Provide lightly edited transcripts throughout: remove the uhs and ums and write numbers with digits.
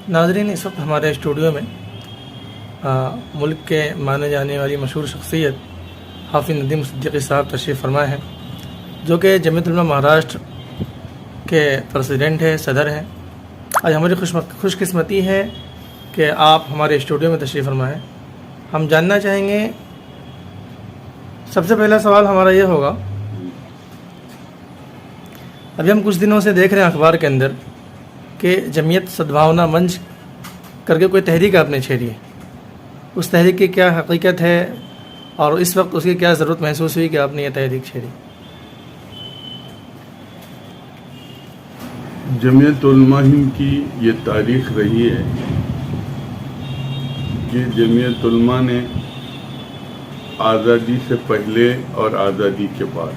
ناظرین، اس وقت ہمارے اسٹوڈیو میں ملک کے مانے جانے والی مشہور شخصیت حافظ ندیم صدیقی صاحب تشریف فرما ہیں، جو کہ جمعیت علماء مہاراشٹر کے پریزیڈنٹ ہیں، صدر ہیں۔ آج ہماری خوش قسمتی ہے کہ آپ ہمارے اسٹوڈیو میں تشریف فرما ہیں۔ ہم جاننا چاہیں گے، سب سے پہلا سوال ہمارا یہ ہوگا، ابھی ہم کچھ دنوں سے دیکھ رہے ہیں اخبار کے اندر کہ جمعیت سدبھاونا منچ کر کے کوئی تحریک آپ نے چھیڑی ہے، اس تحریک کی کیا حقیقت ہے اور اس وقت اس کی کیا ضرورت محسوس ہوئی کہ آپ نے یہ تحریک چھیڑی؟ جمعیت علماء ہند کی یہ تاریخ رہی ہے کہ جمعیت علماء نے آزادی سے پہلے اور آزادی کے بعد،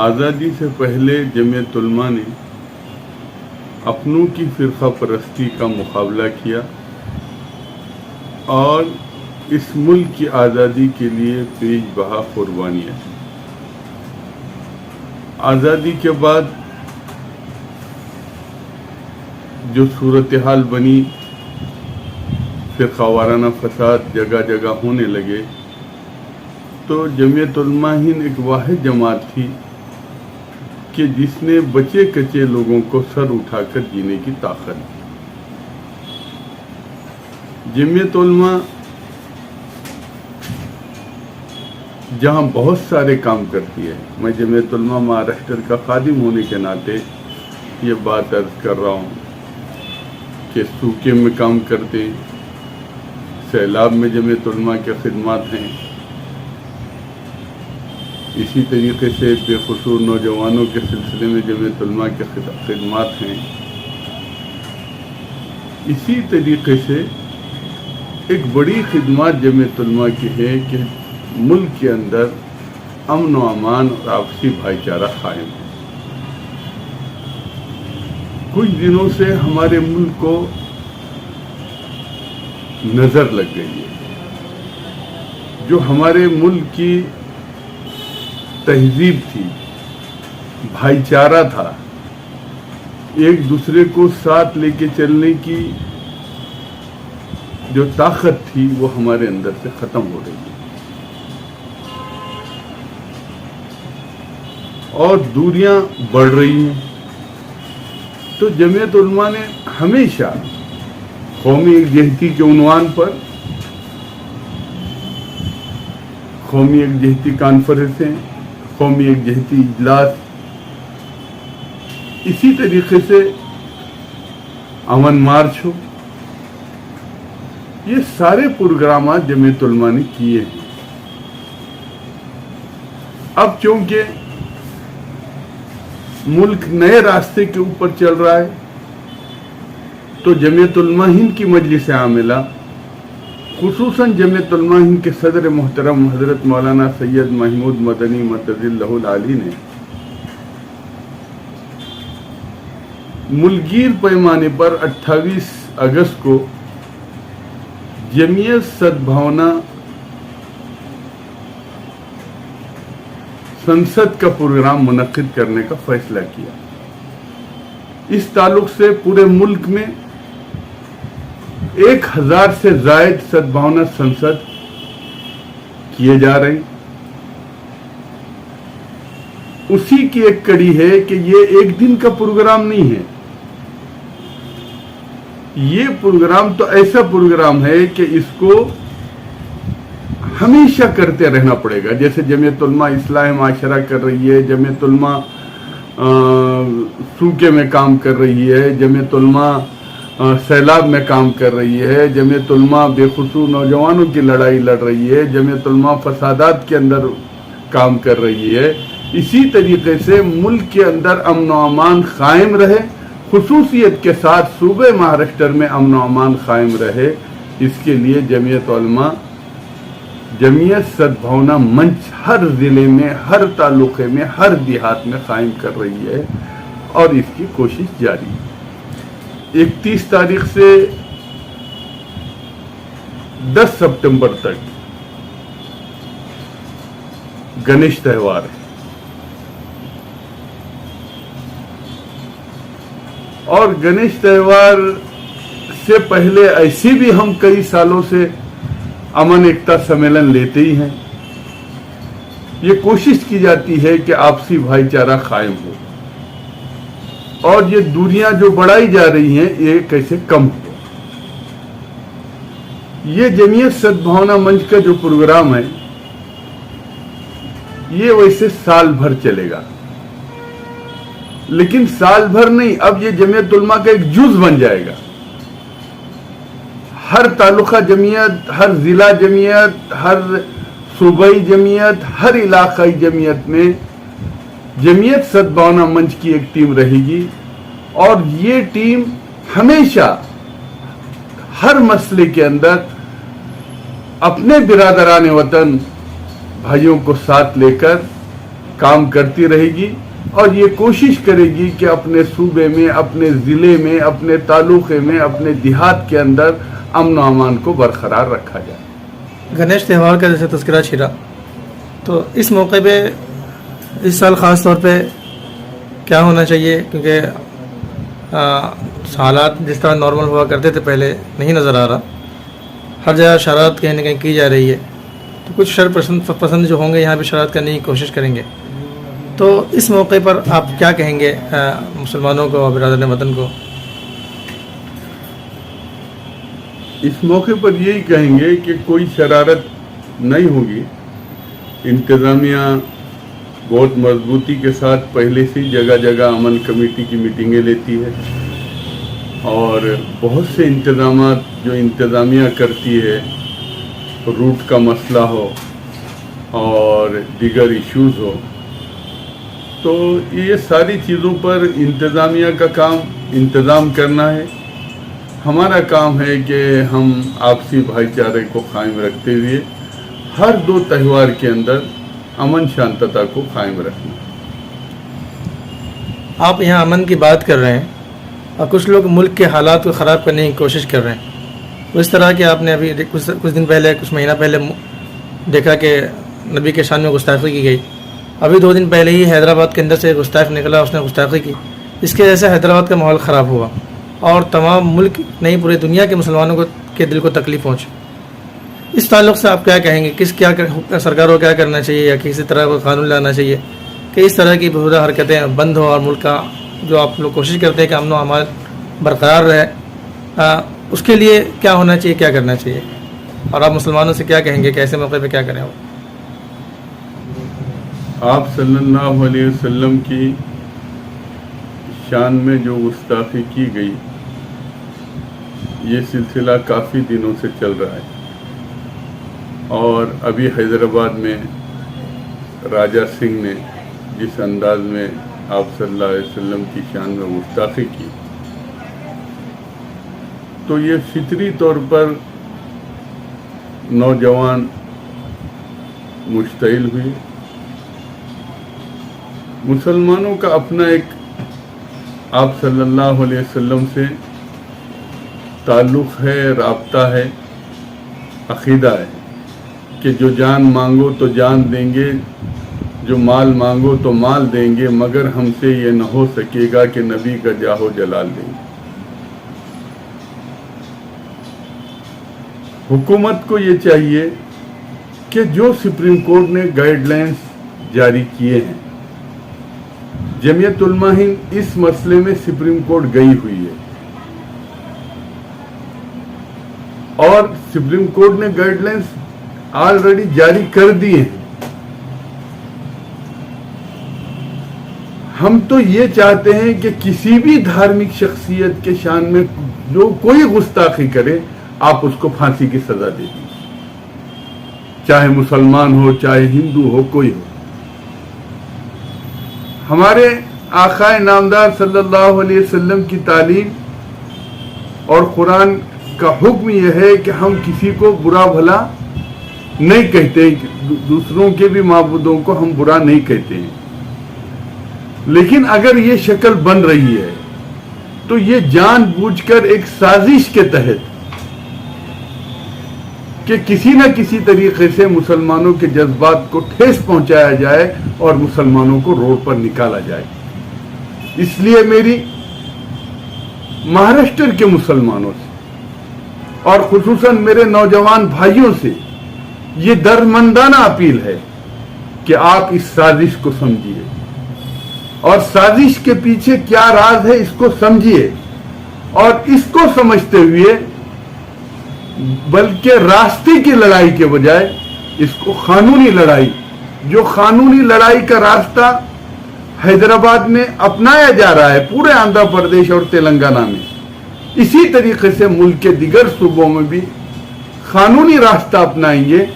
آزادی سے پہلے جمعیت علماء نے اپنوں کی فرقہ پرستی کا مقابلہ کیا اور اس ملک کی آزادی کے لیے پیش بہا قربانیاں۔ آزادی کے بعد جو صورتحال بنی، فرقہ وارانہ فساد جگہ جگہ ہونے لگے، تو جمعیت علماء ہند ایک واحد جماعت تھی کہ جس نے بچے کچے لوگوں کو سر اٹھا کر جینے کی طاقت دی۔ جمعیت علماء جہاں بہت سارے کام کرتی ہے، میں جمعیت علماء مہاراشٹر کا خادم ہونے کے ناطے یہ بات عرض کر رہا ہوں کہ سوکے میں کام کرتے، سیلاب میں جمعیت علماء کے خدمات ہیں، اسی طریقے سے بے قصور نوجوانوں کے سلسلے میں جمعیت علماء کے خدمات ہیں۔ اسی طریقے سے ایک بڑی خدمات جمعیت علماء کی ہے کہ ملک کے اندر امن و امان اور آپسی بھائی چارہ قائم ہے۔ کچھ دنوں سے ہمارے ملک کو نظر لگ گئی ہے، جو ہمارے ملک کی تہذیب تھی، بھائی چارہ تھا، ایک دوسرے کو ساتھ لے کے چلنے کی جو طاقت تھی، وہ ہمارے اندر سے ختم ہو رہی ہے اور دوریاں بڑھ رہی ہیں۔ تو جمعیت علماء نے ہمیشہ قومی یکجہتی کے عنوان پر قومی یکجہتی کانفرنسیں، قومی یکجہتی اجلاس، اسی طریقے سے امن مارچ ہو، یہ سارے پروگرامات جمعیت علماء نے کیے ہیں۔ اب چونکہ ملک نئے راستے کے اوپر چل رہا ہے، تو جمعیت علماء ہند کی مجلس عاملہ، خصوصاً جمعیت علماء ہند کے صدر محترم حضرت مولانا سید محمود مدنی مدد اللہ العالی نے ملکگیر پیمانے پر 28 اگست کو جمعیت سدبھاونا سنسد کا پروگرام منعقد کرنے کا فیصلہ کیا۔ اس تعلق سے پورے ملک میں 1000 سے زائد سدبھاونا سنسد کیے جا رہے ہیں۔ اسی کی ایک کڑی ہے کہ یہ ایک دن کا پروگرام نہیں ہے، یہ پروگرام تو ایسا پروگرام ہے کہ اس کو ہمیشہ کرتے رہنا پڑے گا۔ جیسے جمعیت علماء اصلاح معاشرہ کر رہی ہے، جمعیت علماء سوکے میں کام کر رہی ہے، جمعیت علماء سیلاب میں کام کر رہی ہے، جمعیت علماء بے قصور نوجوانوں کی لڑائی لڑ رہی ہے، جمعیت علماء فسادات کے اندر کام کر رہی ہے، اسی طریقے سے ملک کے اندر امن و امان قائم رہے، خصوصیت کے ساتھ صوبے مہاراشٹر میں امن و امان قائم رہے، اس کے لیے جمعیت علماء جمعیت سدبھاونا منچ ہر ضلع میں، ہر تعلقے میں، ہر دیہات میں قائم کر رہی ہے اور اس کی کوشش جاری ہے۔ 31 تاریخ سے 10 سپٹمبر تک گنیش تہوار ہے، اور گنیش تہوار इससे पहले ऐसी भी हम कई सालों से अमन एकता सम्मेलन लेते ही हैं। ये कोशिश की जाती है कि आपसी भाईचारा कायम हो और ये दूरियां जो बढ़ाई जा रही हैं ये कैसे कम हो। ये जमीयत सद्भावना मंच का जो प्रोग्राम है ये वैसे साल भर चलेगा, लेकिन साल भर नहीं, अब ये जमीयत उलमा का एक जुज बन जाएगा। हर तालुका जमीयत, हर जिला जमीयत, हर सूबाई जमीयत, हर इलाकाई जमीयत में जमीयत सद्भावना मंच की एक टीम रहेगी और ये टीम हमेशा हर मसले के अंदर अपने बिरादरान वतन भाइयों को साथ लेकर काम करती रहेगी और ये कोशिश करेगी कि अपने सूबे में, अपने ज़िले में, अपने तालुके में, अपने देहात के अंदर अमन व अमान को बरकरार रखा जाए। गणेश त्यौहार का जैसे तज़किरा छिड़ा, तो इस मौके पे इस साल ख़ास तौर पे क्या होना चाहिए, क्योंकि हालात जिस तरह नॉर्मल हुआ करते थे पहले नहीं नज़र आ रहा, हर जगह शरारत कहीं ना कहीं की जा रही है, तो कुछ शर पसंद जो होंगे यहाँ पे शरारत करने की कोशिश करेंगे। तो इस मौके पर आप क्या कहेंगे मुसलमानों को और बिरादर वतन को? इस मौके पर यही कहेंगे कि कोई शरारत नहीं होगी। इंतज़ामिया बहुत मजबूती के साथ पहले से जगह जगह अमन कमेटी की मीटिंगें लेती है और बहुत से इंतज़ामात जो इंतज़ामिया करती है, रूट का मसला हो और दीगर इश्यूज़ हो, तो ये सारी चीज़ों पर इंतज़ामिया का काम इंतज़ाम करना है। हमारा काम है कि हम आपसी भाईचारे को कायम रखते हुए हर दो त्यौहार के अंदर अमन शांतता को कायम रखना। आप यहाँ अमन की बात कर रहे हैं और कुछ लोग मुल्क के हालात को ख़राब करने की कोशिश कर रहे हैं। तो इस तरह के आपने अभी कुछ दिन पहले, कुछ महीना पहले देखा कि नबी के शान में गुस्ताखी की गई। अभी 2 दिन पहले ही हैदराबाद के अंदर से गुस्ताख निकला, उसने गुस्ताखी की। इसके वजह से हैदराबाद का माहौल ख़राब हुआ और तमाम मुल्क नहीं पूरी दुनिया के मुसलमानों को के दिल को तकलीफ़ पहुँची। इस ताल्लुक़ से आप क्या कहेंगे, सरकार को क्या करना चाहिए या किसी तरह का कानून लाना चाहिए कि इस तरह की बेहुदा हरकतें बंद हो और मुल्क का जो आप लोग कोशिश करते हैं कि अमन व अमान बरकरार रहे, उसके लिए क्या होना चाहिए, क्या करना चाहिए, और आप मुसलमानों से क्या कहेंगे कि ऐसे मौके पे क्या करें? आप सल्लल्लाहु अलैहि वसल्लम की शान में जो गुस्ताखी की गई, ये सिलसिला काफ़ी दिनों से चल रहा है और अभी हैदराबाद में राजा सिंह ने जिस अंदाज में आप सल्लल्लाहु अलैहि वसल्लम की शान में गुस्ताखी की, तो ये फितरी तौर पर नौजवान मुश्तइल हुए। मुसलमानों का अपना एक आप सल्लल्लाहु अलैहि वसल्लम से ताल्लुक़ है, राब्ता है, अक़ीदा है कि जो जान मांगो तो जान देंगे, जो माल मांगो तो माल देंगे, मगर हमसे ये न हो सकेगा कि नबी का जाहो जलाल देंगे। हुकूमत को ये चाहिए कि जो सुप्रीम कोर्ट ने गाइडलाइंस जारी किए हैं, जमीयत उलमा हिंद इस मसले में सुप्रीम कोर्ट गई हुई है और सुप्रीम कोर्ट ने गाइडलाइंस ऑलरेडी जारी कर दिए हैं। हम तो ये चाहते हैं कि किसी भी धार्मिक शख्सियत के शान में जो कोई गुस्ताखी करे, आप उसको फांसी की सजा दे दीजिए, चाहे मुसलमान हो, चाहे हिंदू हो, कोई हो। हमारे आकाए नामदार सल्लल्लाहु अलैहि वसल्लम की तालीम और कुरान का हुक्म यह है कि हम किसी को बुरा भला नहीं कहते, दूसरों के भी माबूदों को हम बुरा नहीं कहते हैं। लेकिन अगर ये शक्ल बन रही है तो ये जानबूझकर एक साजिश के तहत कि किसी न किसी तरीके से मुसलमानों के जज्बात को ठेस पहुंचाया जाए और मुसलमानों को रोड पर निकाला जाए। इसलिए मेरी महाराष्ट्र के मुसलमानों से, और खुसूसन मेरे नौजवान भाइयों से ये दर्दमंदाना अपील है कि आप इस साजिश को समझिए और साजिश के पीछे क्या राज है इसको समझिए और इसको समझते हुए बल्कि रास्ते की लड़ाई के बजाय इसको कानूनी लड़ाई, जो कानूनी लड़ाई का रास्ता हैदराबाद में अपनाया जा रहा है पूरे आंध्र प्रदेश और तेलंगाना में, इसी तरीके से मुल्क के दिगर सूबों में भी कानूनी रास्ता अपनाएंगे,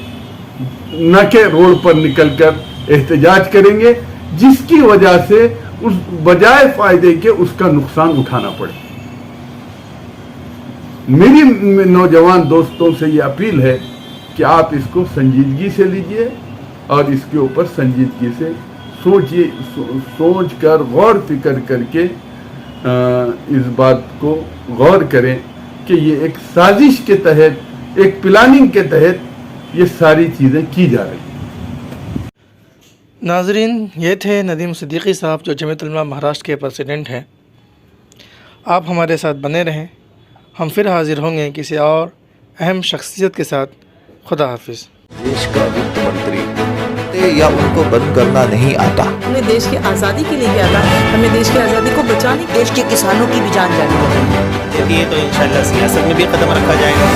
न कि रोड पर निकलकर एहतजाज करेंगे जिसकी वजह से उस बजाय फायदे के उसका नुकसान उठाना पड़े। मेरी नौजवान दोस्तों से ये अपील है कि आप इसको संजीदगी से लीजिए और इसके ऊपर संजीदगी से सोचिए, सोच कर गौर फिक्र करके इस बात को गौर करें कि ये एक साजिश के तहत, एक प्लानिंग के तहत ये सारी चीज़ें की जा रही हैं। नाजरीन, ये थे नदीम सिद्दीकी साहब जो जमीयत उलमा महाराष्ट्र के प्रेसिडेंट हैं। आप हमारे साथ बने रहें, हम फिर हाजिर होंगे किसी और अहम शख्सियत के साथ। खुदा हाफिज़। देश का वित्त मंत्री या उनको बंद करना नहीं आता। हमें देश की आज़ादी के लिए किया था, हमें देश की आज़ादी को बचाने, देश के किसानों की भी जान जानी है। ये तो इंशाल्लाह सियासत में भी कदम रखा जाएगा।